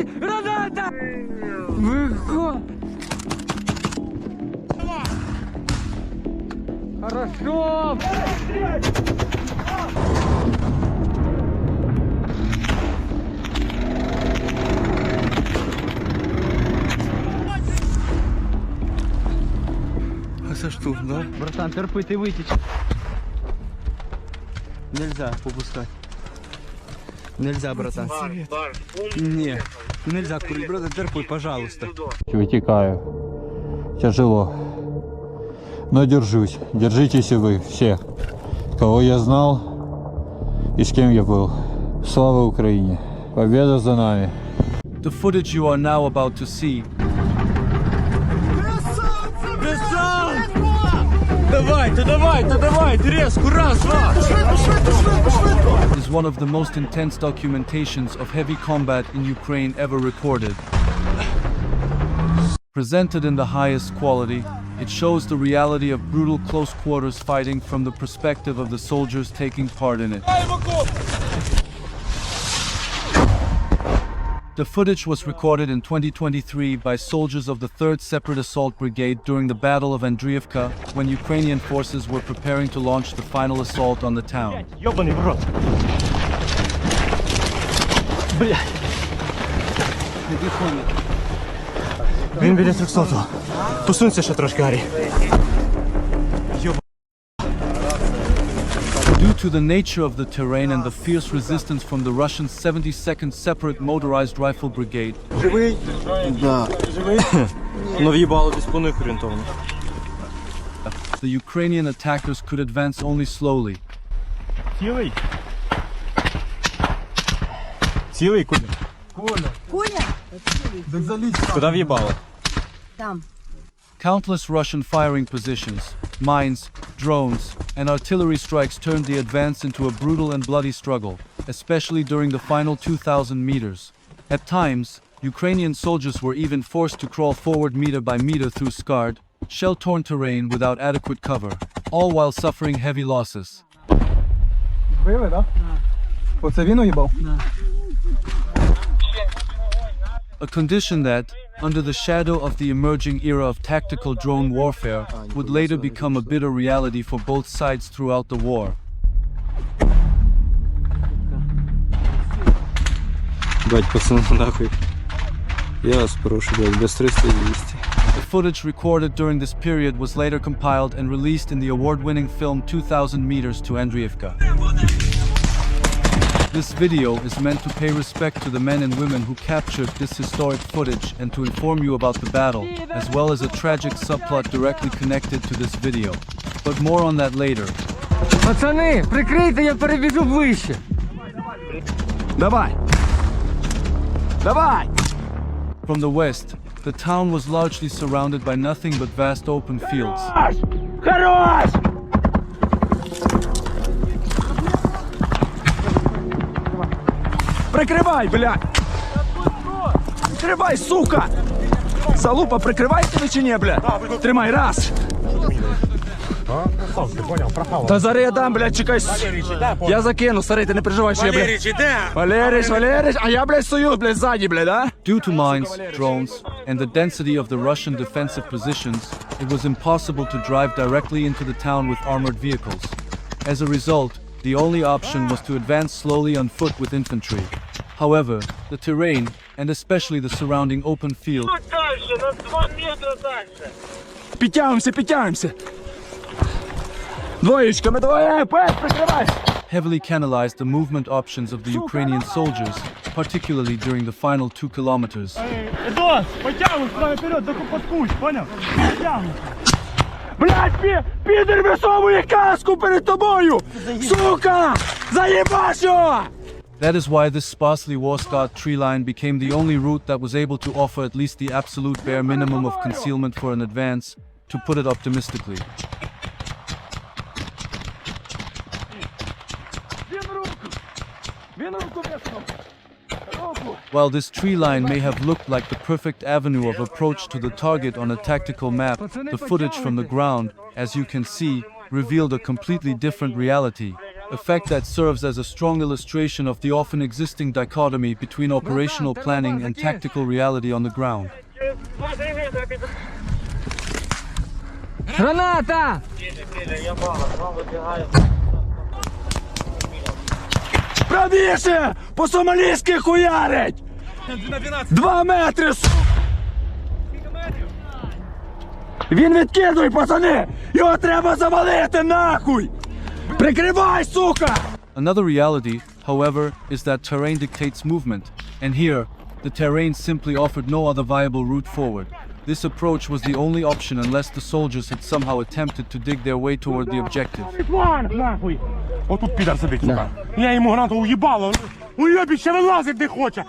Граната! Выход! Хорошо! Це штук, да? Братан, терпи, ты вытечь. Нельзя попускать. Нельзя, братан. Не, нельзя курить, братан, терпи, пожалуйста. Вытекаю. Тяжело. Но держусь. Держитесь и вы, все. Кого я знал и с кем я был. Слава Украине. Победа за нами. The footage you are now about to see is one of the most intense documentations of heavy combat in Ukraine ever recorded. Presented in the highest quality, it shows the reality of brutal close quarters fighting from the perspective of the soldiers taking part in it. The footage was recorded in 2023 by soldiers of the 3rd Separate Assault Brigade during the Battle of Andriivka, when Ukrainian forces were preparing to launch the final assault on the town. Ёбаный в рот. Блядь. Він біля 300. Посунься ще трошки, Гаррі. Due to the nature of the terrain and the fierce resistance from the Russian 72nd Separate Motorized Rifle Brigade, Живий? Да. Живий? Ну в'їбало десь по них орієнтовно. the Ukrainian attackers could advance only slowly. Цілий? Цілий куди? Коля? Куди в'їбало? Там. Countless Russian firing positions, mines, drones, and artillery strikes turned the advance into a brutal and bloody struggle, especially during the final 2,000 meters. At times, Ukrainian soldiers were even forced to crawl forward meter by meter through scarred, shell-torn terrain without adequate cover, all while suffering heavy losses. Били, да? Оце він уїбав? A condition that, under the shadow of the emerging era of tactical drone warfare, would later become a bitter reality for both sides throughout the war. Бать, пацаны, нахуй. Я вас прошу, блядь, без 300 и 200. The footage recorded during this period was later compiled and released in the award-winning film 2000 Meters to Andriivka. This video is meant to pay respect to the men and women who captured this historic footage and to inform you about the battle, as well as a tragic subplot directly connected to this video. But more on that later. Пацани, прикрийте, я перебіжу ближче. Давай! Давай! From the west, the town was largely surrounded by nothing but vast open fields. Хорош! Прикривай, блядь! Прикривай, сука! Залупа, прикривайте ви чи ні, блядь? Тримай, раз! Та зараз я дам, блядь, чекай. Я закину, старий, ти не переживай, що я, блядь. Валерич, а я, блядь, стою, блядь, ззаді, блядь, а? Due to mines, drones, and the density of the Russian defensive positions, it was impossible to drive directly into the town with armored vehicles. As a result, the only option was to advance slowly on foot with infantry. However, the terrain, and especially the surrounding open field, Підтягуємося! Двоєчками, прикривай! heavily canalized the movement options of the Ukrainian soldiers, particularly during the final 2 kilometers. Эдос, потягивай справа вперед, подкусь, понял? Потягивай. Блядь, підер висовує каску перед тобою! Сука! Заєбаш його! That is why this sparsely war-scarred tree line became the only route that was able to offer at least the absolute bare minimum of concealment for an advance, to put it optimistically. While this tree line may have looked like the perfect avenue of approach to the target on a tactical map, the footage from the ground, as you can see, revealed a completely different reality. a fact that serves as a strong illustration of the often existing dichotomy between operational planning and tactical reality on the ground. Граната! Правіше! По-сомалійськи хуярить! 2 метри, Він відкидує, пацани! Його треба завалити, нахуй! Прикривай, сука! Another reality, however, is that terrain dictates movement, and here, the terrain simply offered no other viable route forward. This approach was the only option unless the soldiers had somehow attempted to dig their way toward the objective. Фланг, нахуй! Отут підар сидить, сука. Я йому гранату уїбало. Уйобі ще вилазить не хоче.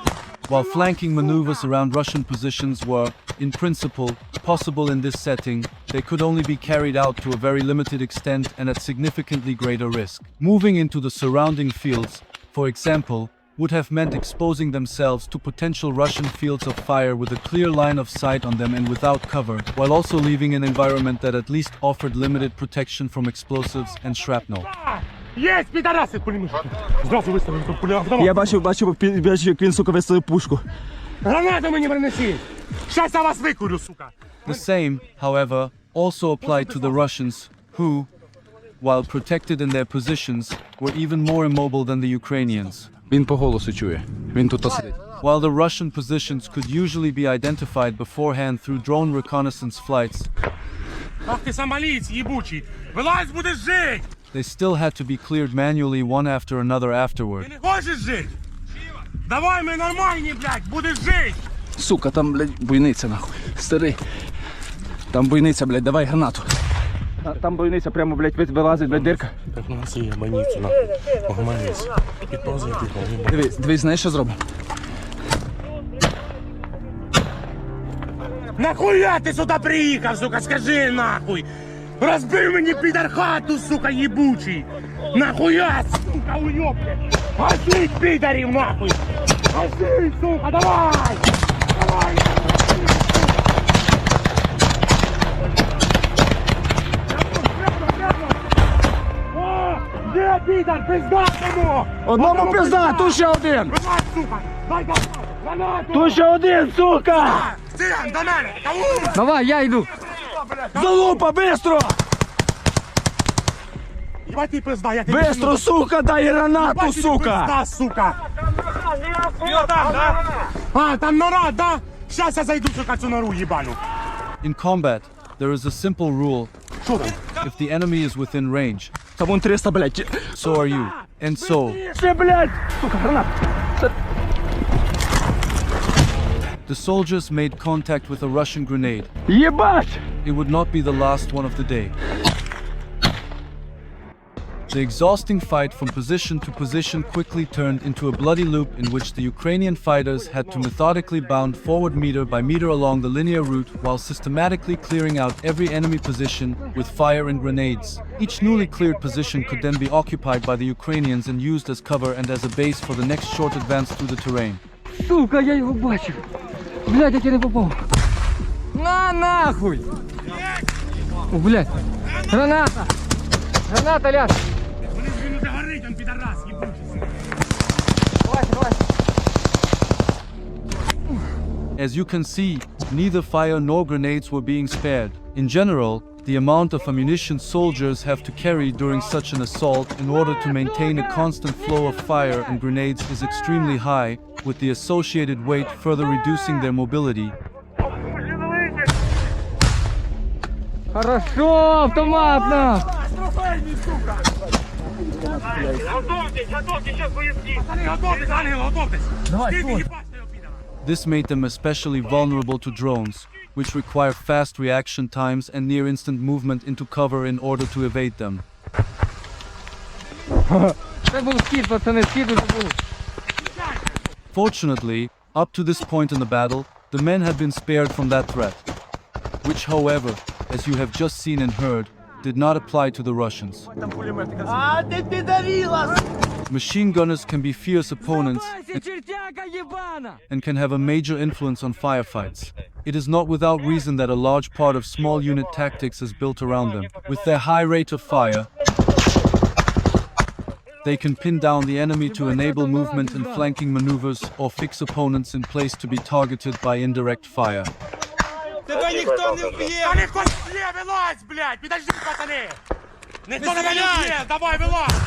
While flanking maneuvers around Russian positions were, in principle, possible in this setting, they could only be carried out to a very limited extent and at significantly greater risk. Moving into the surrounding fields, for example, would have meant exposing themselves to potential Russian fields of fire with a clear line of sight on them and without cover, while also leaving an environment that at least offered limited protection from explosives and shrapnel. Є, підараси, пулеметчики. Зразу виставив тут пулемет. Я бачив, як він, сука, виставив пушку. Гранату мені принеси. Щас я вас викурю, сука. The same, however, also applied to the Russians, who, while protected in their positions, were even more immobile than the Ukrainians. Він по голосу чує. Він тут сидить. While the Russian positions could usually be identified beforehand through drone reconnaissance flights, Ах ти сомалієць, їбучий. Вилазь, будеш жить. they still had to be cleared manually one after another afterward. Ти не хочеш жити? Давай, ми нормальні, блядь, будеш жити. Сука, там, блядь, бойниця, нахуй. Старий. Там бойниця, блядь, давай гранату. Там бойниця прямо, блядь, вилазить, блядь, дирка. Так у нас є больницю, нахуй. Погаманець. Підповзай, ти, Дивись, знаєш, що зробимо? Нахуя ти сюди приїхав, сука, скажи, нахуй. Розбив мені підар хату, сука, їбучий. Нахуя, сука, уйобки. Гасіть підарів, нахуй. Гасіть, сука, давай. Давай. О, де підар, пиздатому. Одному пизда, тут ще один! Вилазь, сука, дай гранату. Тут ще один, сука! Стілян, до мене, каву. Давай, я йду. Залупа, бистро! Ебать ты пизда, я тебе... Бистро, сука, дай гранату, Ебать ты сука! пизда, сука! Там, да? А, там нора, да? Сейчас я зайду, сука, цю нору ебану. In combat, there is a simple rule: Що там? if the enemy is within range, Та вон 300, блядь. so are you. And so, Ще, блядь! Сука, гранат! the soldiers made contact with a Russian grenade. Єбать! It would not be the last one of the day. The exhausting fight from position to position quickly turned into a bloody loop in which the Ukrainian fighters had to methodically bound forward meter by meter along the linear route while systematically clearing out every enemy position with fire and grenades. Each newly cleared position could then be occupied by the Ukrainians and used as cover and as a base for the next short advance through the terrain. Сука, я його бачив. Блядь, я тебе не попав. На нахуй! О, блядь. Граната! Граната, ляд! Він уже горить, он підарас, їбучий. Давай. As you can see, neither fire nor grenades were being spared. In general, the amount of ammunition soldiers have to carry during such an assault in order to maintain a constant flow of fire and grenades is extremely high, with the associated weight further reducing their mobility. Хорошо, автоматно! Готовьтесь, сейчас поїздки. Готовьтесь, ангел, готовьтесь. Давай, Скільки стой. їбать його підара? This made them especially vulnerable to drones, which require fast reaction times and near-instant movement into cover in order to evade them. Це був скид, пацани, скид уже був. Fortunately, up to this point in the battle, the men had been spared from that threat, which, however, as you have just seen and heard, did not apply to the Russians. Machine gunners can be fierce opponents Чертяка єбана! and can have a major influence on firefights. It is not without reason that a large part of small unit tactics is built around them. With their high rate of fire, They can pin down the enemy to enable movement and flanking maneuvers or fix opponents in place to be targeted by indirect fire. Тебе ніхто не вб'є! Та ніхто не вб'є, вилазь, блядь! Підожди, пацани! Ніхто не вб'є, давай, вилазь!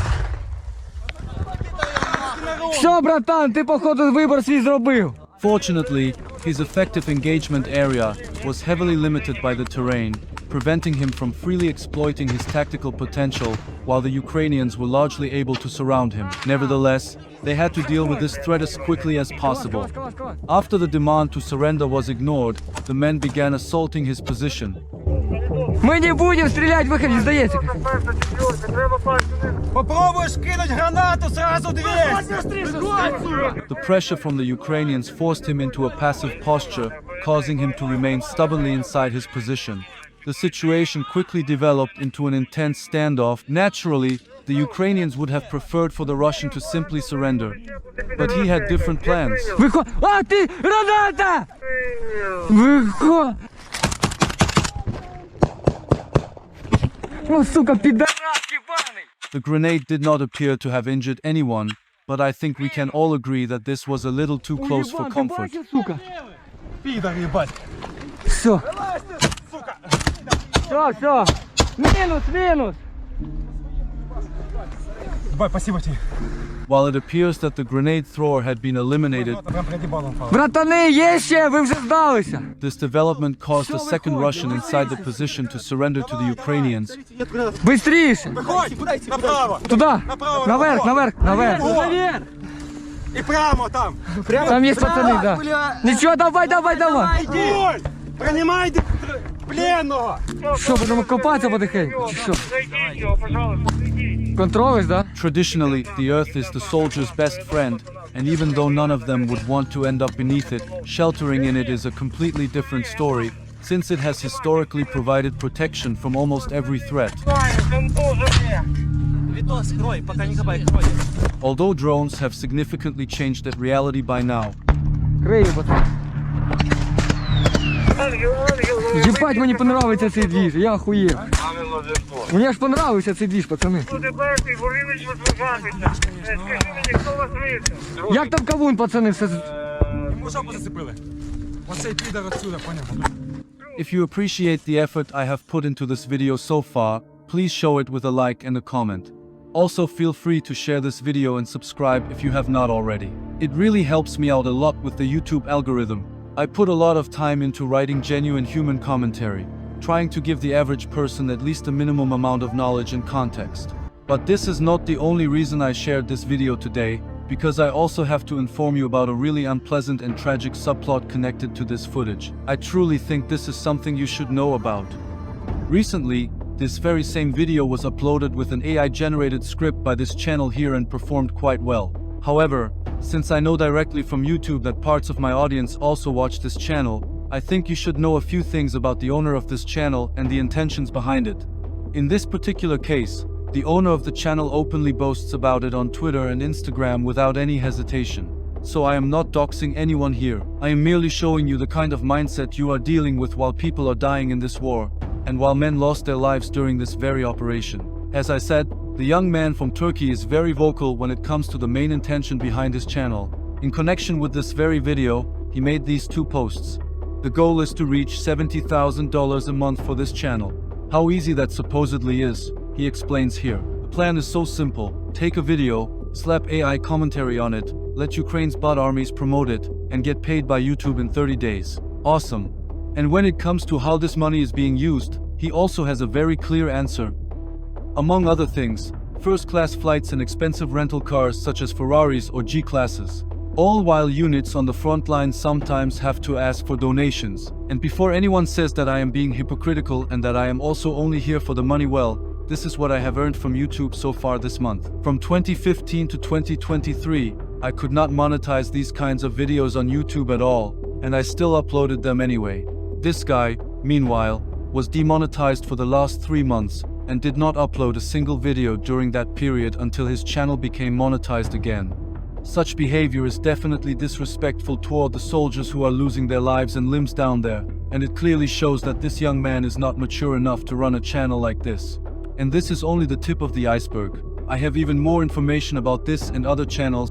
Все, братан, ти, походу, вибір свій зробив. Fortunately, his effective engagement area was heavily limited by the terrain, preventing him from freely exploiting his tactical potential, while the Ukrainians were largely able to surround him. Nevertheless, they had to deal with this threat as quickly as possible. After the demand to surrender was ignored, the men began assaulting his position. Ми не будемо стріляти, виході, здається. Попробуєш кинуть гранату, сразу двері! The pressure from the Ukrainians forced him into a passive posture, causing him to remain stubbornly inside his position. The situation quickly developed into an intense standoff. Naturally, the Ukrainians would have preferred for the Russian to simply surrender. But he had different plans. Виходь! А, ти! Граната! Виходь! Ну, сука, підарас єбаний! The grenade did not appear to have injured anyone, but I think we can all agree that this was a little too close for Уєбан, ти comfort. бачив, сука? Підар, їбать! Все. Все. Мінус. Бай, спасибо тебе. While it appears that the grenade thrower had been eliminated, Прям приїбалом впав. Братани, є ще, ви вже здалися. this development caused a second Russian inside the position to surrender to the Ukrainians. Бистріше. Виходь! Направо! Туди. Наверх. І прямо там! Там є пацани, да. Нічого, давай. Ой! Приймайте пленного! Що, будемо копатися потихеньку, чи що? Контролиш, да? Traditionally, the earth is the soldier's best friend, and even though none of them would want to end up beneath it, sheltering in it is a completely different story, since it has historically provided protection from almost every threat. Although drones have significantly changed that reality by now, Крию, пацани. Єбать, мені понравиться цей двіж, я охуєв. Мені аж понравився цей двіж, пацани. Як там кавун, пацани, все? Жопу зацепили. Оцей підар отсюда, поняв? if you appreciate the effort I have put into this video so far, please show it with a like and a comment. Also feel free to share this video and subscribe if you have not already. It really helps me out a lot with the YouTube algorithm. I put a lot of time into writing genuine human commentary, trying to give the average person at least a minimum amount of knowledge and context. But this is not the only reason I shared this video today, because I also have to inform you about a really unpleasant and tragic subplot connected to this footage. I truly think this is something you should know about. Recently, this very same video was uploaded with an AI-generated script by this channel here and performed quite well. However, since I know directly from YouTube that parts of my audience also watch this channel, I think you should know a few things about the owner of this channel and the intentions behind it. In this particular case, the owner of the channel openly boasts about it on Twitter and Instagram without any hesitation. So I am not doxing anyone here. I am merely showing you the kind of mindset you are dealing with while people are dying in this war, and while men lost their lives during this very operation. As I said, the young man from Turkey is very vocal when it comes to the main intention behind his channel. In connection with this very video, he made these two posts. The goal is to reach $70,000 a month for this channel. How easy that supposedly is, he explains here. The plan is so simple: take a video, slap AI commentary on it, let Ukraine's bot armies promote it, and get paid by YouTube in 30 days. Awesome. And when it comes to how this money is being used, he also has a very clear answer. Among other things, first-class flights and expensive rental cars such as Ferraris or G-classes. All while units on the front line sometimes have to ask for donations. And before anyone says that I am being hypocritical and that I am also only here for the money, well, this is what I have earned from YouTube so far this month. From 2015 to 2023, I could not monetize these kinds of videos on YouTube at all, and I still uploaded them anyway. This guy, meanwhile, was demonetized for the last 3 months and did not upload a single video during that period until his channel became monetized again. Such behavior is definitely disrespectful toward the soldiers who are losing their lives and limbs down there, and it clearly shows that this young man is not mature enough to run a channel like this. And this is only the tip of the iceberg. I have even more information about this and other channels,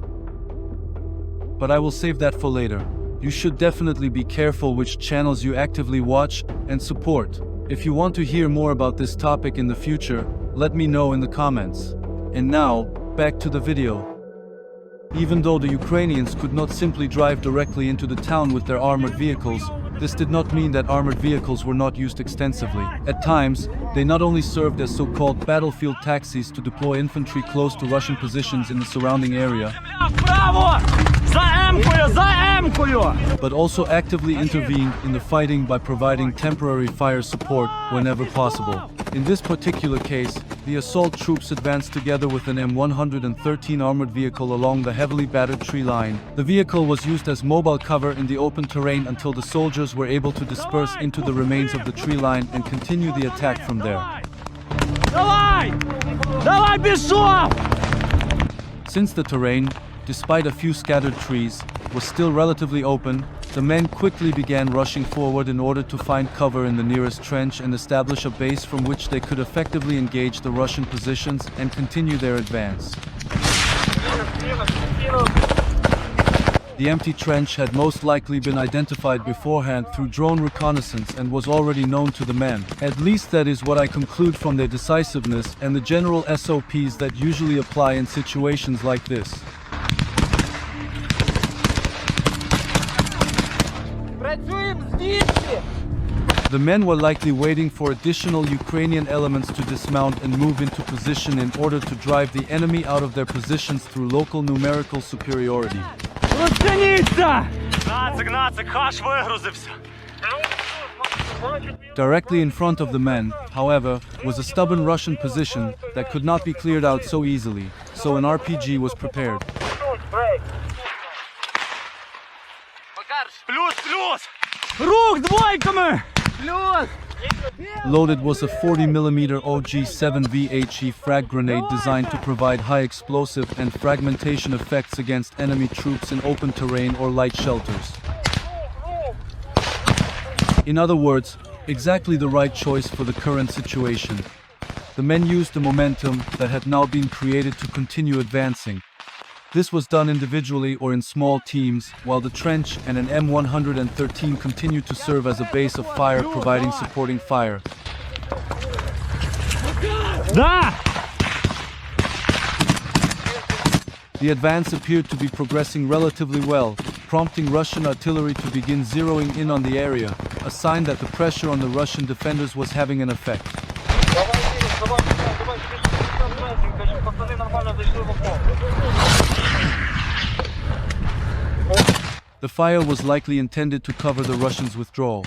but I will save that for later. You should definitely be careful which channels you actively watch and support. If you want to hear more about this topic in the future, let me know in the comments. And now, back to the video. Even though the Ukrainians could not simply drive directly into the town with their armored vehicles, this did not mean that armored vehicles were not used extensively. At times, they not only served as so-called battlefield taxis to deploy infantry close to Russian positions in the surrounding area, but also actively intervened in the fighting by providing temporary fire support whenever possible. In this particular case, the assault troops advanced together with an M113 armored vehicle along the heavily battered tree line. The vehicle was used as mobile cover in the open terrain until the soldiers were able to disperse into the remains of the tree line and continue the attack from there. Since the terrain, despite a few scattered trees, was still relatively open, the men quickly began rushing forward in order to find cover in the nearest trench and establish a base from which they could effectively engage the Russian positions and continue their advance. The empty trench had most likely been identified beforehand through drone reconnaissance and was already known to the men. At least that is what I conclude from their decisiveness and the general SOPs that usually apply in situations like this. The men were likely waiting for additional Ukrainian elements to dismount and move into position in order to drive the enemy out of their positions through local numerical superiority. Directly in front of the men, however, was a stubborn Russian position that could not be cleared out so easily, so an RPG was prepared. Loaded was a 40mm OG-7 VHE frag grenade designed to provide high explosive and fragmentation effects against enemy troops in open terrain or light shelters. In other words, exactly the right choice for the current situation. The men used the momentum that had now been created to continue advancing. This was done individually or in small teams, while the trench and an M113 continued to serve as a base of fire, providing supporting fire. The advance appeared to be progressing relatively well, prompting Russian artillery to begin zeroing in on the area, a sign that the pressure on the Russian defenders was having an effect. The fire was likely intended to cover the Russians' withdrawal.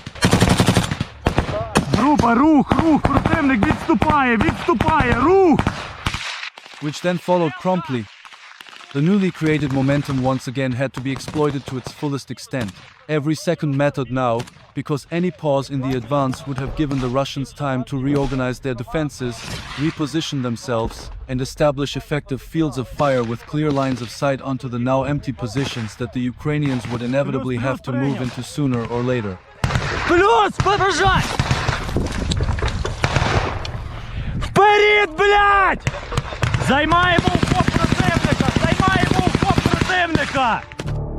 Which then followed promptly. The newly created momentum once again had to be exploited to its fullest extent. Every second mattered now, because any pause in the advance would have given the Russians time to reorganize their defenses, reposition themselves, and establish effective fields of fire with clear lines of sight onto the now empty positions that the Ukrainians would inevitably have to move into sooner or later.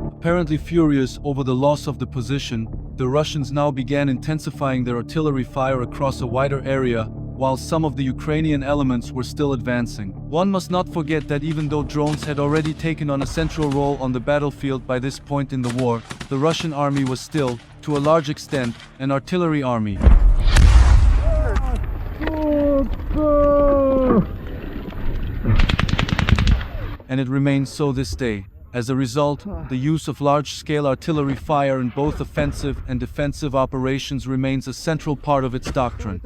Apparently furious over the loss of the position, the Russians now began intensifying their artillery fire across a wider area, while some of the Ukrainian elements were still advancing. One must not forget that even though drones had already taken on a central role on the battlefield by this point in the war, the Russian army was still, to a large extent, an artillery army. And it remains so this day. As a result, the use of large-scale artillery fire in both offensive and defensive operations remains a central part of its doctrine.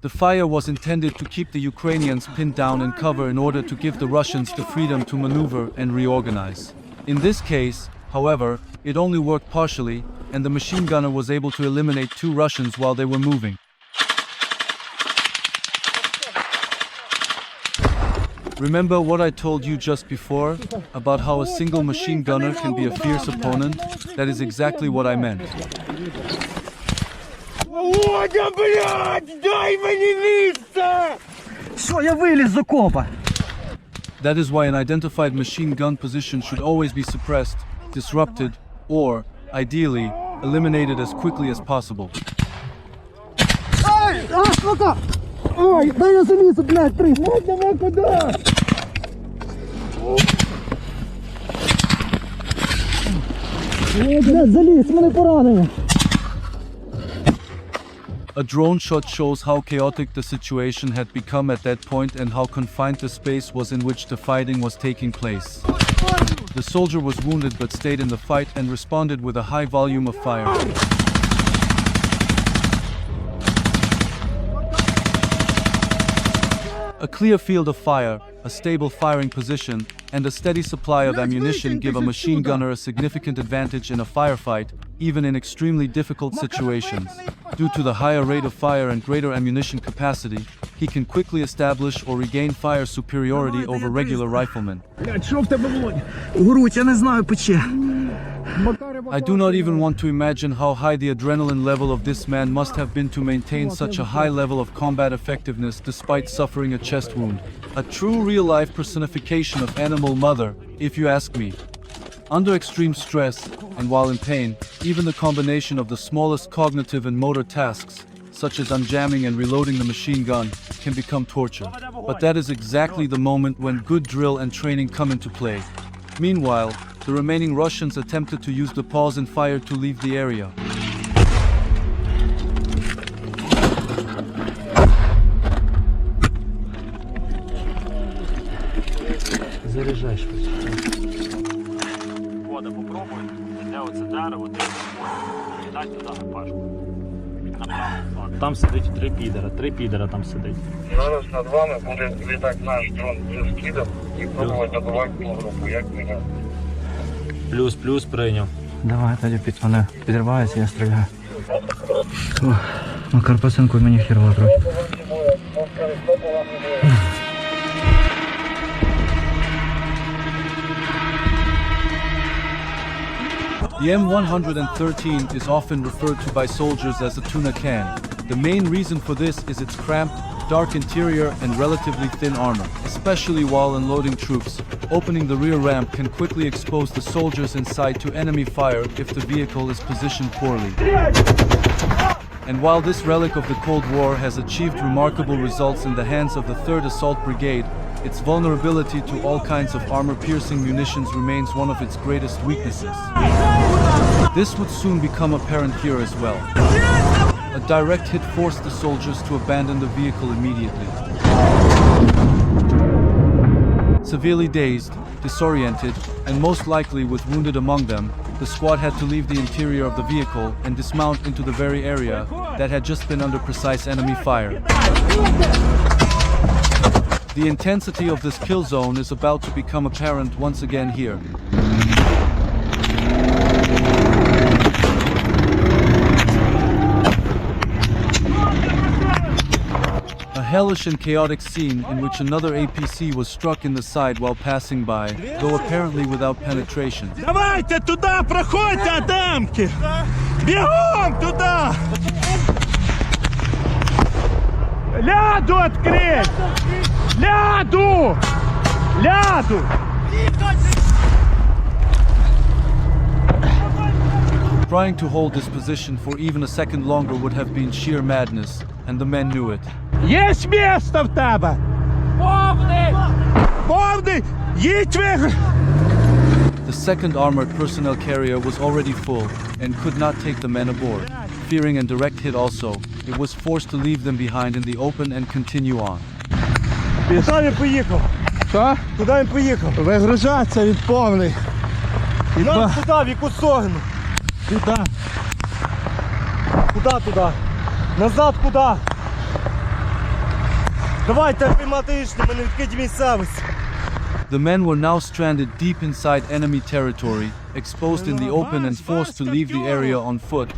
The fire was intended to keep the Ukrainians pinned down in cover in order to give the Russians the freedom to maneuver and reorganize. In this case, however, it only worked partially, and the machine gunner was able to eliminate 2 Russians while they were moving. Remember what I told you just before, about how a single machine gunner can be a fierce opponent? That is exactly what I meant. Володя, блядь, дай мені місце! Що, я виліз з окопа? That is why an identified machine gun position should always be suppressed, disrupted, or, ideally, eliminated as quickly as possible. Ай! А, сука! Ой, дай я залізу, блядь, пригнуть, давай куди? Ой, блядь, заліз, мене поранення. A drone shot shows how chaotic the situation had become at that point and how confined the space was in which the fighting was taking place. The soldier was wounded but stayed in the fight and responded with a high volume of fire. A clear field of fire, a stable firing position, and a steady supply of ammunition give a machine gunner a significant advantage in a firefight, even in extremely difficult situations. Due to the higher rate of fire and greater ammunition capacity, he can quickly establish or regain fire superiority over regular riflemen. Блядь, що в тебе, Володь? Грудь, я не знаю, пече. I do not even want to imagine how high the adrenaline level of this man must have been to maintain such a high level of combat effectiveness despite suffering a chest wound. A true real-life personification of animal mother, if you ask me. Under extreme stress, and while in pain, even the combination of the smallest cognitive and motor tasks, such as unjamming and reloading the machine gun, can become torture. But that is exactly the moment when good drill and training come into play. Meanwhile, the remaining Russians attempted to use the pause in fire to leave the area. Заряджай щось. Вода, попробуй, де оце дерево, де дай туди пашку. Там сидить три підера там сидить. Зараз над вами буде літати наш дрон плюс кидом і пробувати добивати ту групу, як мене. Плюс прийняв. Давай, тоді вони підриваються, я стріляю. Макар пацанку мені хірово трохи. The M113 is often referred to by soldiers as a tuna can. The main reason for this is its cramped, dark interior and relatively thin armor. Especially while unloading troops, opening the rear ramp can quickly expose the soldiers inside to enemy fire if the vehicle is positioned poorly. And while this relic of the Cold War has achieved remarkable results in the hands of the 3rd Assault Brigade, its vulnerability to all kinds of armor-piercing munitions remains one of its greatest weaknesses. This would soon become apparent here as well. A direct hit forced the soldiers to abandon the vehicle immediately. Severely dazed, disoriented, and most likely with wounded among them, the squad had to leave the interior of the vehicle and dismount into the very area that had just been under precise enemy fire. The intensity of this kill zone is about to become apparent once again here. A hellish and chaotic scene in which another APC was struck in the side while passing by, though apparently without penetration. Давайте туди, проходьте, Адамки! Бігом туди! Ляду відкрить! Ляду! Ляду! Trying to hold this position for even a second longer would have been sheer madness, and the men knew it. Є місто в тебе! Повний! Повний! Їдь ви! The second armored personnel carrier was already full and could not take the men aboard. Fearing a direct hit also, it was forced to leave them behind in the open and continue on. Куди він поїхав? Що? Куди він поїхав? Вигружатися, він повний. І нам туди, в яку сторону? Туди. Куди туди? Назад куди? Давайте приймати рішення, ми не відкриті місцевості. The men were now stranded deep inside enemy territory, exposed in the open and forced to leave the area on foot,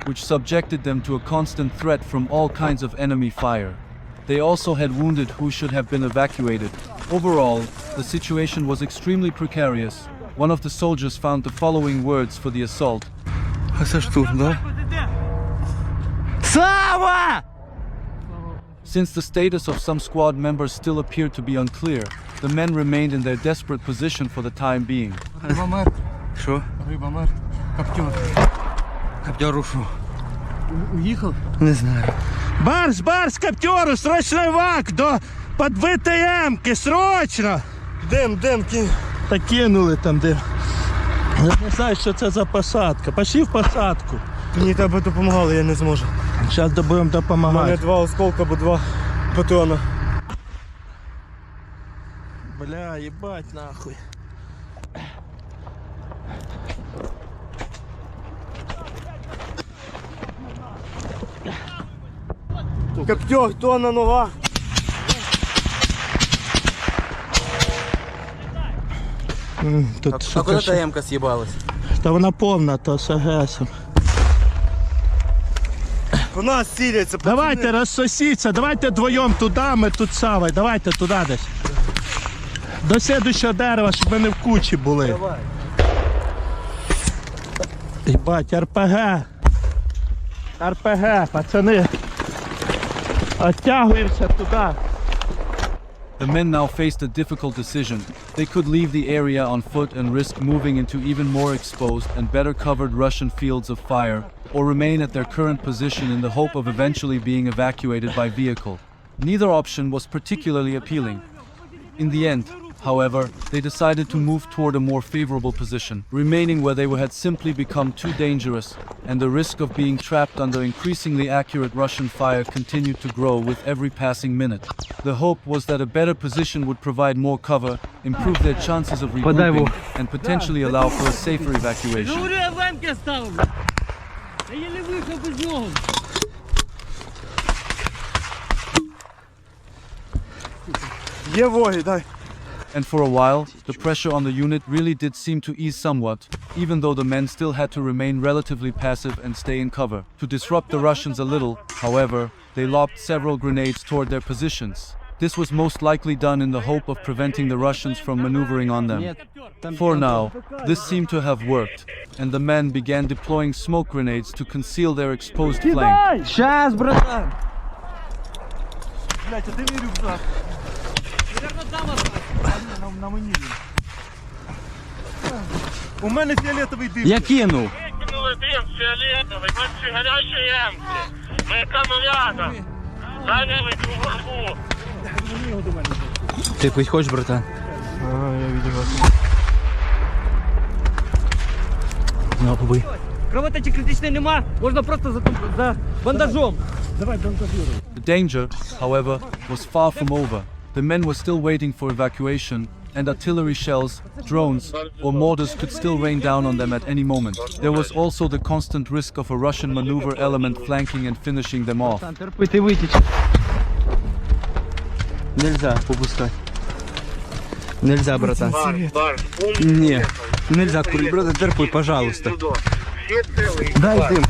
which subjected them to a constant threat from all kinds of enemy fire. They also had wounded who should have been evacuated. Overall, the situation was extremely precarious. One of the soldiers found the following words for the assault. А це ж тут, да? Слава! Since the status of some squad members still appeared to be unclear, the men remained in their desperate position for the time being. Риба мертва. Що? Риба мертва. Каптер. Каптер ушов. Уїхав? Не знаю. Барс, каптеру, срочно вак под ВТМ-ки, срочно! Дим, кінь. Та кинули там дим. Я не знаю, що це за посадка. Пішли в посадку. Мені тебе допомагали, я не зможу. Зараз будемо У мене допомагати. 2 осколка або 2 патрона. Бля, їбать нахуй. Каптер, хто на ногах? Тут А куди та М-ка з'їбалась? Та вона повна, то з АГСом. У нас ціляться. Давайте розсосіться, давайте вдвоєм туди, ми тут савай. Давайте туди десь. До слідущого дерева, щоб ми не в кучі були. Давай. Єбать, РПГ. РПГ, пацани. Оттягуємося туди. The men now faced a difficult decision. They could leave the area on foot and risk moving into even more exposed and better covered Russian fields of fire, or remain at their current position in the hope of eventually being evacuated by vehicle. Neither option was particularly appealing. In the end, however, they decided to move toward a more favorable position, remaining where they had simply become too dangerous, and the risk of being trapped under increasingly accurate Russian fire continued to grow with every passing minute. The hope was that a better position would provide more cover, improve their chances of regrouping, and potentially allow for a safer evacuation. Є воги, дай. And for a while, the pressure on the unit really did seem to ease somewhat, even though the men still had to remain relatively passive and stay in cover. To disrupt the Russians a little, however, they lobbed several grenades toward their positions. This was most likely done in the hope of preventing the Russians from maneuvering on them. For now, this seemed to have worked, and the men began deploying smoke grenades to conceal their exposed flank. Щас, братан. Блять, а де мій рюкзак? На мені він. У мене фіолетовий дим. Я кинув. Кинули дим фіолетовий, бачиш, гарячі ямки. Ми камеряда. Зайняли цю горбу. Ти пить хочеш, братан? Ага, я видів вас. На, побий. Кровотечі критичної нема, можна просто за бандажом. The danger, however, was far from over. The men were still waiting for evacuation, and artillery shells, drones, or mortars could still rain down on them at any moment. There was also the constant risk of a Russian maneuver element flanking and finishing them off. Терпи, ти витіч. Нельзя попускати. Нельзя, братан. Ні, нельзя курить, братан, терпи, пожалуйста. Дай дим.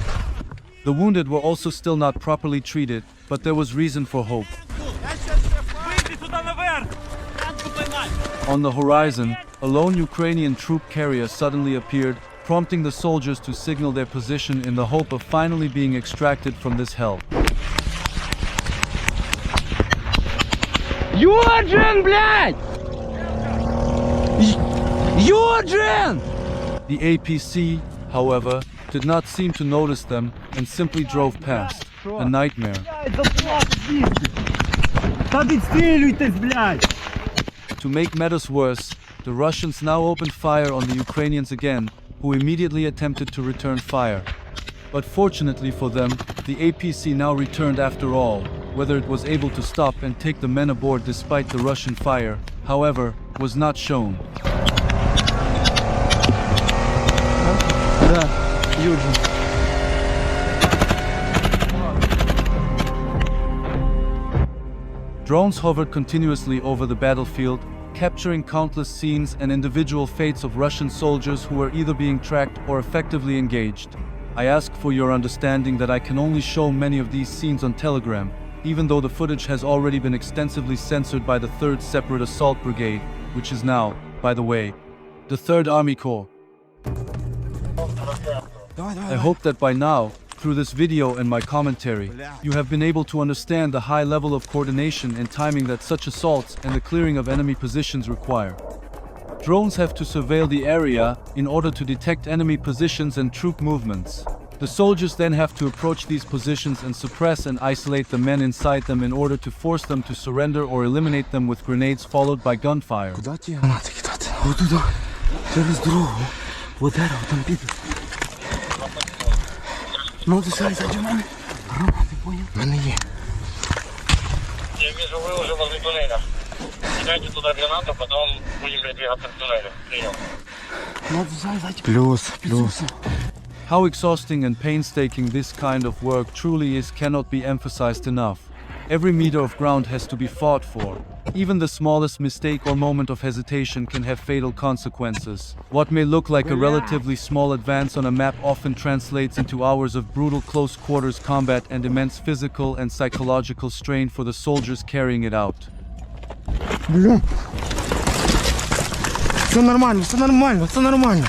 The wounded were also still not properly treated, but there was reason for hope. On the horizon, a lone Ukrainian troop carrier suddenly appeared, prompting the soldiers to signal their position in the hope of finally being extracted from this hell. Юджин, блядь! Юджин! The APC, however, did not seem to notice them and simply drove past. A nightmare. Та відстрілюйтесь, блядь! To make matters worse, the Russians now opened fire on the Ukrainians again, who immediately attempted to return fire. But fortunately for them, the APC now returned after all. Whether it was able to stop and take the men aboard despite the Russian fire, however, was not shown. Да, Юджин. Drones hovered continuously over the battlefield, capturing countless scenes and individual fates of Russian soldiers who were either being tracked or effectively engaged. I ask for your understanding that I can only show many of these scenes on Telegram, even though the footage has already been extensively censored by the 3rd Separate Assault Brigade, which is now, by the way, the 3rd Army Corps. I hope that by now, Through this video and my commentary, you have been able to understand the high level of coordination and timing that such assaults and the clearing of enemy positions require. Drones have to surveil the area in order to detect enemy positions and troop movements. The soldiers then have to approach these positions and suppress and isolate the men inside them in order to force them to surrender or eliminate them with grenades followed by gunfire. Куда ті гранати кидати? Отуда. Через дорогу. Вот дерево там піде. Ну, ти що, зайди в мене? Гранати, поняв? В мене є. Я вижу, вы уже возле туннеля. Кидайте туда гранату, потом будем двигаться к туннелю. Принял. Ну, зайди. Плюс, плюс. How exhausting and painstaking this kind of work truly is cannot be emphasized enough. Every meter of ground has to be fought for. Even the smallest mistake or moment of hesitation can have fatal consequences. What may look like a relatively small advance on a map often translates into hours of brutal close quarters combat and immense physical and psychological strain for the soldiers carrying it out. Блін. Все нормально, все нормально, все нормально.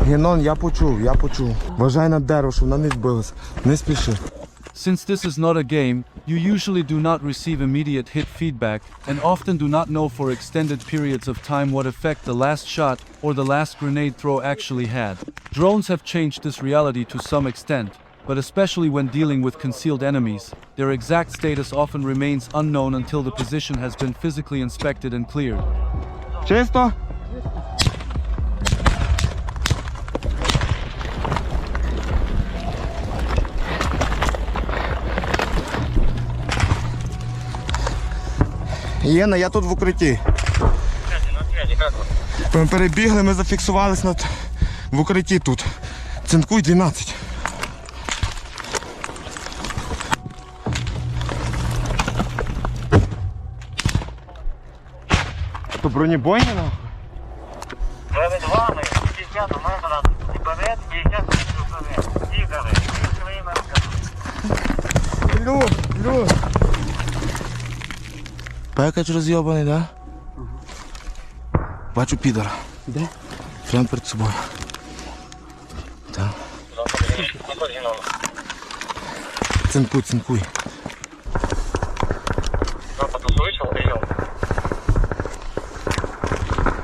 Генон, я почув. Вважай на дерево, щоб вона не збилася. Не спіши. Since this is not a game, you usually do not receive immediate hit feedback, and often do not know for extended periods of time what effect the last shot or the last grenade throw actually had. Drones have changed this reality to some extent, but especially when dealing with concealed enemies, their exact status often remains unknown until the position has been physically inspected and cleared. Чисто? Єна, я тут в укритті. Ми перебігли, ми зафіксувались в укритті тут. Цинкуй 12. То бронебойні нахуй? Перед вами 50 метрів вперед, 50 метрів вперед. Їхали. Плюс. Пекач роз'єбаний, да? Бачу підора. Де? Прямо перед собою. Так. Цинкуй.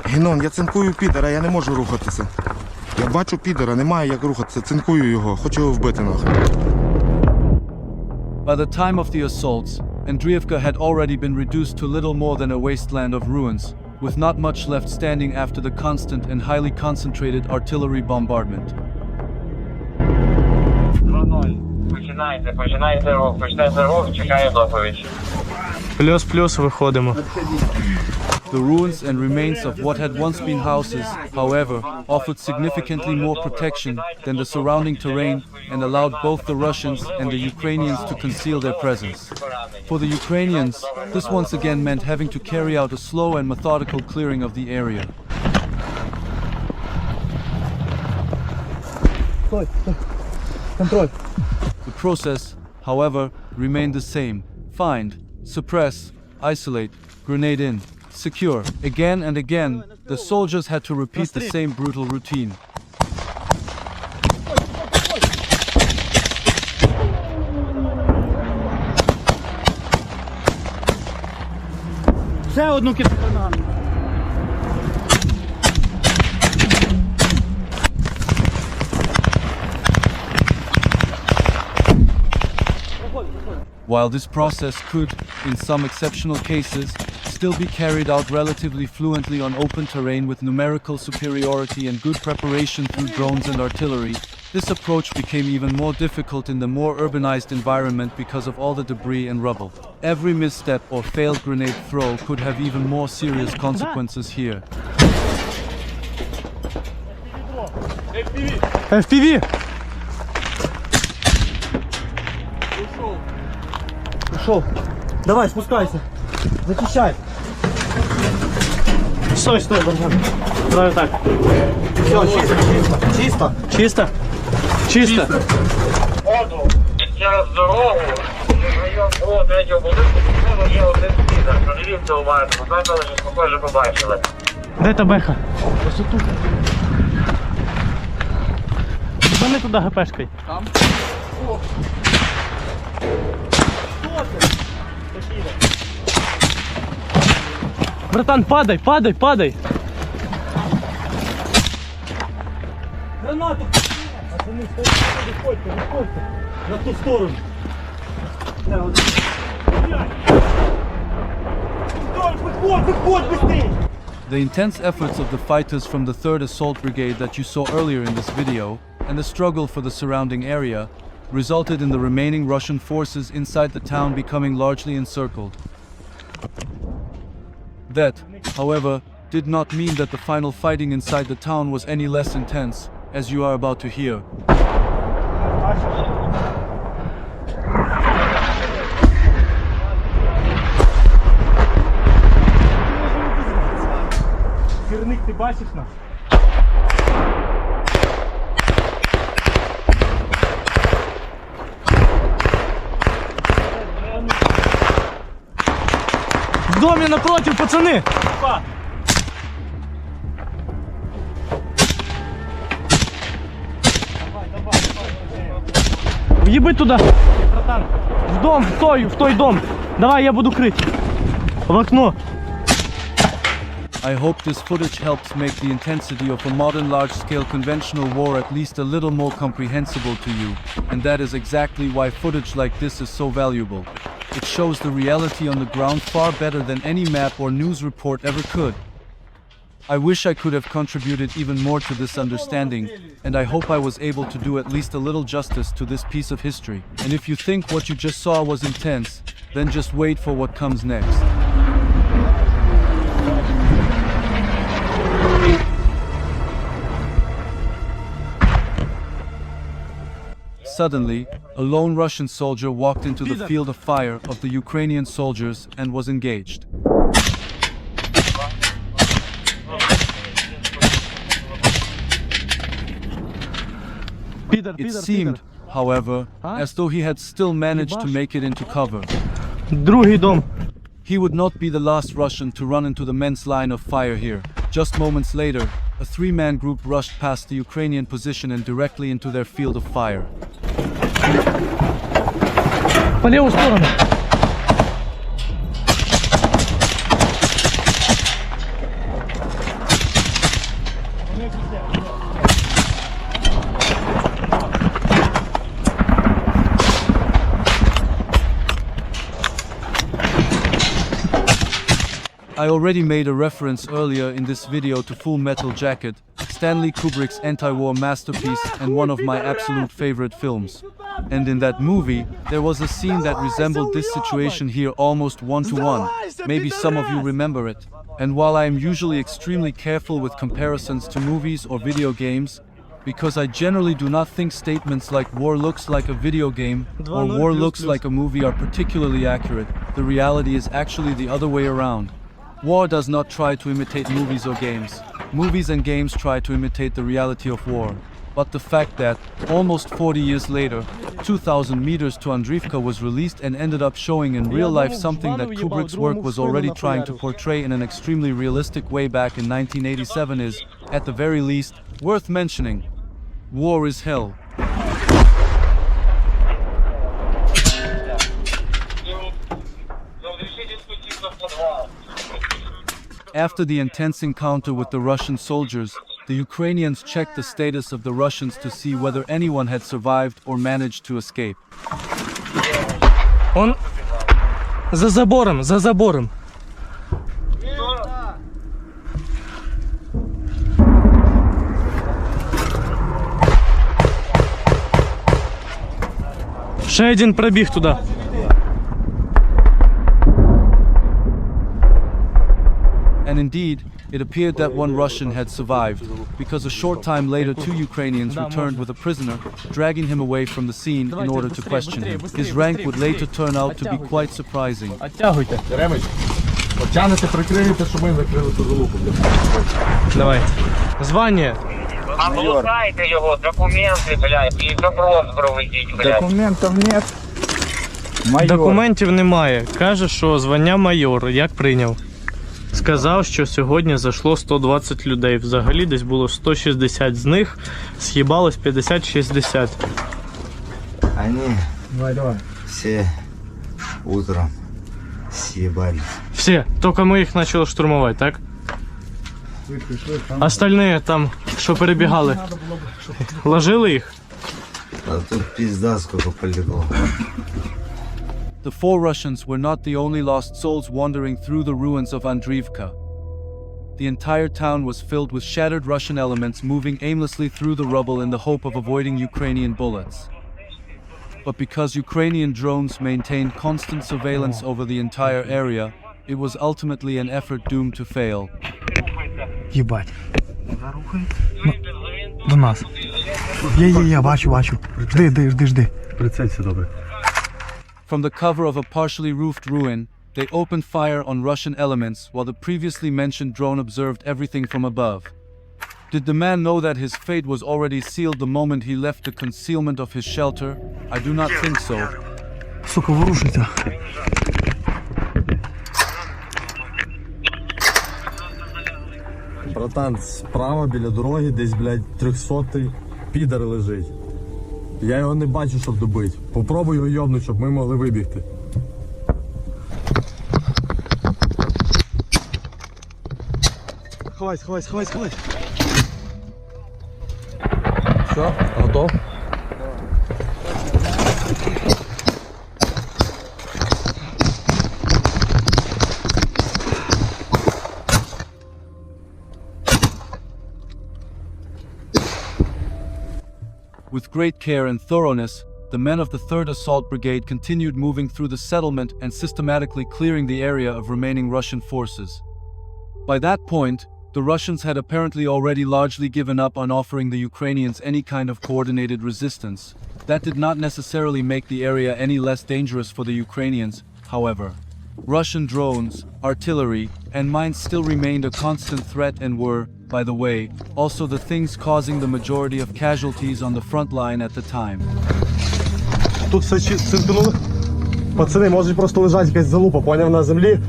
Генон, я цинкую підора, я не можу рухатися. Я бачу підора, немає як рухатися, цинкую його, хочу його вбити нахуй. By the time of the assaults, Andriivka had already been reduced to little more than a wasteland of ruins, with not much left standing after the constant and highly concentrated artillery bombardment. 2-0. Починайте рух, чекаю доповідь. Плюс, виходимо. The ruins and remains of what had once been houses, however, offered significantly more protection than the surrounding terrain and allowed both the Russians and the Ukrainians to conceal their presence. For the Ukrainians, this once again meant having to carry out a slow and methodical clearing of the area. The process, however, remained the same. Find, suppress, isolate, grenade in. Secure. Again and again, the soldiers had to repeat the same brutal routine. Ще одну кидаю. While this process could, in some exceptional cases, still be carried out relatively fluently on open terrain with numerical superiority and good preparation through drones and artillery, this approach became even more difficult in the more urbanized environment because of all the debris and rubble. Every misstep or failed grenade throw could have even more serious consequences here. FPV! Пішов. Давай, спускайся. Зачищай. Стой, Богдан. Давай так. Все, чисто. Воду, через дорогу, район було 3-го будинку, є один підер. Подивіться уважно, знаєте, що похоже побачили. Де та беха? Ось тут. Вони туди ГПшкою. Там? О! Братан, падай, падай, падай! Гранату! Пацани, виходьте. На ту сторону. Виходь, быстрее! The intense efforts of the fighters from the 3rd Assault Brigade that you saw earlier in this video, and the struggle for the surrounding area, resulted in the remaining Russian forces inside the town becoming largely encircled. That, however, did not mean that the final fighting inside the town was any less intense, as you are about to hear. Керник, ти бачиш нас? В домі напротив, пацани! В'їби туди, братан. В дом, в той дом. Давай, я буду крити. В окно. I hope this footage helps make the intensity of a modern large-scale conventional war at least a little more comprehensible to you, and that is exactly why footage like this is so valuable. It shows the reality on the ground far better than any map or news report ever could. I wish I could have contributed even more to this understanding, and I hope I was able to do at least a little justice to this piece of history. And if you think what you just saw was intense, then just wait for what comes next. Suddenly, a lone Russian soldier walked into the field of fire of the Ukrainian soldiers and was engaged. It seemed, however, as though he had still managed to make it into cover. Другий дом. He would not be the last Russian to run into the men's line of fire here. Just moments later, a three-man group rushed past the Ukrainian position and directly into their field of fire. По левую сторону. I already made a reference earlier in this video to Full Metal Jacket, Stanley Kubrick's anti-war masterpiece and one of my absolute favorite films. And in that movie, there was a scene that resembled this situation here almost one-to-one. Maybe some of you remember it. And while I am usually extremely careful with comparisons to movies or video games, because I generally do not think statements like war looks like a video game or war looks like a movie are particularly accurate, the reality is actually the other way around. War does not try to imitate movies or games. Movies and games try to imitate the reality of war. But the fact that, almost 40 years later, 2,000 meters to Andriivka was released and ended up showing in real life something that Kubrick's work was already trying to portray in an extremely realistic way back in 1987 is, at the very least, worth mentioning. War is hell. After the intense encounter with the Russian soldiers, the Ukrainians checked the status of the Russians to see whether anyone had survived or managed to escape. Он за забором, за забором. Ще один пробіг туди. And indeed, it appeared that one Russian had survived, because a short time later 2 Ukrainians returned with a prisoner, dragging him away from the scene in order to question him. His rank would later turn out to be quite surprising. Оттягуйте. Ремич, потягнете, прикриєте, щоб ми закрили ту залупу. Давай. Звання. А полукайте його, документи, блядь, і допрос проведіть, блядь. Документів нет. Майор. Документів немає. Каже, що звання майор. Як прийняв? сказав, що сьогодні зайшло 120 людей. Взагалі десь було 160, з них з'їбалось 50-60. Они все утром съебались. Все, тільки ми їх почали штурмувати, так? Остальні там, що перебігали, ложили їх? А тут пизда сколько полегло. The 4 Russians were not the only lost souls wandering through the ruins of Andriivka. The entire town was filled with shattered Russian elements moving aimlessly through the rubble in the hope of avoiding Ukrainian bullets. But because Ukrainian drones maintained constant surveillance over the entire area, it was ultimately an effort doomed to fail. Єбать. До нас. Є, бачу. Жди. Прицелься добре. From the cover of a partially roofed ruin, they opened fire on Russian elements while the previously mentioned drone observed everything from above. Did the man know that his fate was already sealed the moment he left the concealment of his shelter? I do not think so. Сука, ворушиться. Братан, справа біля дороги десь, блядь, 300-й підар лежить. Я його не бачу, щоб добити. Попробуй його йобнути, щоб ми могли вибігти. Ховайся. Все, готов? With great care and thoroughness, the men of the 3rd Assault Brigade continued moving through the settlement and systematically clearing the area of remaining Russian forces. By that point, the Russians had apparently already largely given up on offering the Ukrainians any kind of coordinated resistance. That did not necessarily make the area any less dangerous for the Ukrainians, however. Russian drones, artillery, and mines still remained a constant threat and were, by the way, also the things causing the majority of casualties on the front line at the time. Тут все цинкнули. Пацани, може просто лежать якась залупа, поняв, на землі,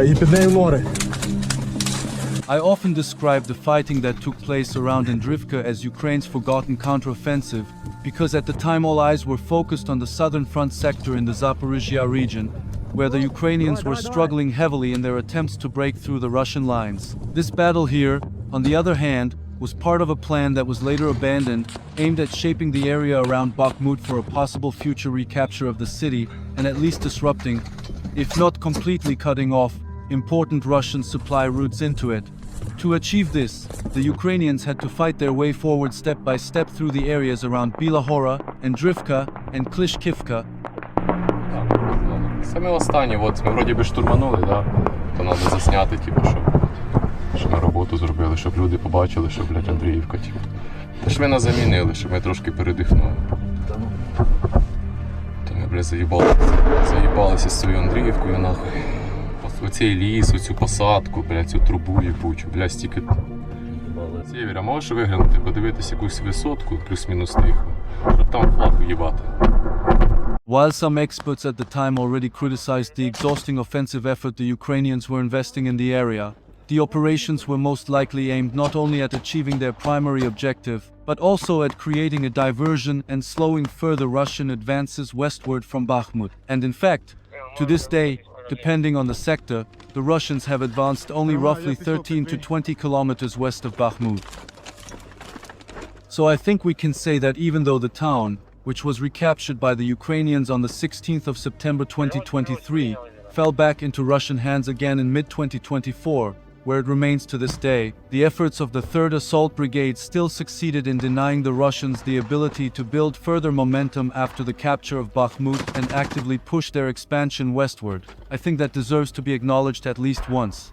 і під нею нори. I often describe the fighting that took place around Andriivka as Ukraine's forgotten counteroffensive, because at the time all eyes were focused on the southern front sector in the Zaporizhia region, where the Ukrainians were struggling heavily in their attempts to break through the Russian lines. This battle here, on the other hand, was part of a plan that was later abandoned, aimed at shaping the area around Bakhmut for a possible future recapture of the city, and at least disrupting, if not completely cutting off, important Russian supply routes into it. To achieve this, the Ukrainians had to fight their way forward step by step through the areas around Bilahora, Andriivka, and Klishkivka. Саме останнє, от ми вроді би штурманули, да? То треба засняти, типу, що ми роботу зробили, щоб люди побачили, що, блядь, Андріївка, типу. Та ж ми нас замінили, щоб ми трошки передихнули. То ми, блядь, заїбалися з цією Андріївкою, нахуй. Оцей ліс, оцю посадку, блядь, цю трубу їбучу, блядь, стільки... Сєвєра, можеш виглянути, подивитись якусь висотку, плюс-мінус тихо, щоб там флаг уїбати. While some experts at the time already criticized the exhausting offensive effort the Ukrainians were investing in the area, the operations were most likely aimed not only at achieving their primary objective, but also at creating a diversion and slowing further Russian advances westward from Bakhmut. And in fact, to this day, depending on the sector, the Russians have advanced only roughly 13 to 20 kilometers west of Bakhmut. So I think we can say that even though the town, which was recaptured by the Ukrainians on the 16th of September 2023, fell back into Russian hands again in mid-2024, where it remains to this day, the efforts of the 3rd Assault Brigade still succeeded in denying the Russians the ability to build further momentum after the capture of Bakhmut and actively push their expansion westward. I think that deserves to be acknowledged at least once.